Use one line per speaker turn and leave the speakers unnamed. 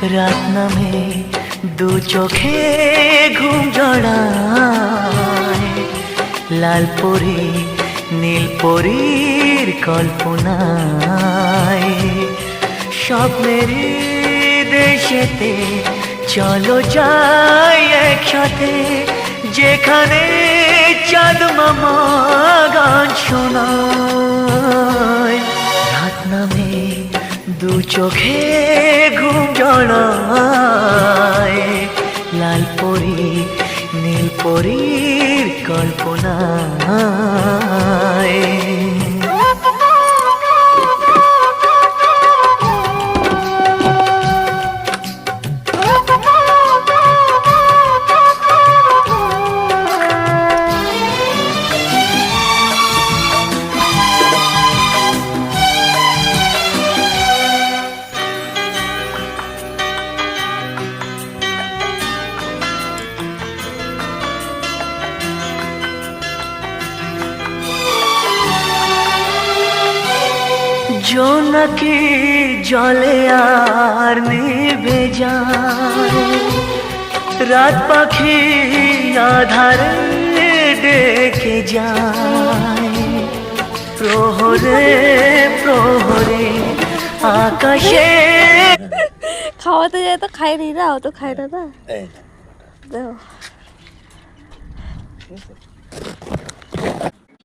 রাত নামে দু চোখে ঘুম জড়ায়, লাল পরি নীল পরীর কল্পনায়। স্বপ্নের দেশেতে চলো যাই একসাথে, যেখানে চাঁদ মামা গান শোনায়। রাত নামে দু চোখে ঘুম জড়ায়, লাল পরি নীল পরীর কল্পনায়। জোনাকি জলে আর নিভে যায়, রাত পাখি আধারে ডেকে যায়। প্রহরে প্রহরে আকাশে
খাওয়াতে যায় তো খাই নি না, ও তো খায় না না।
এই
দাও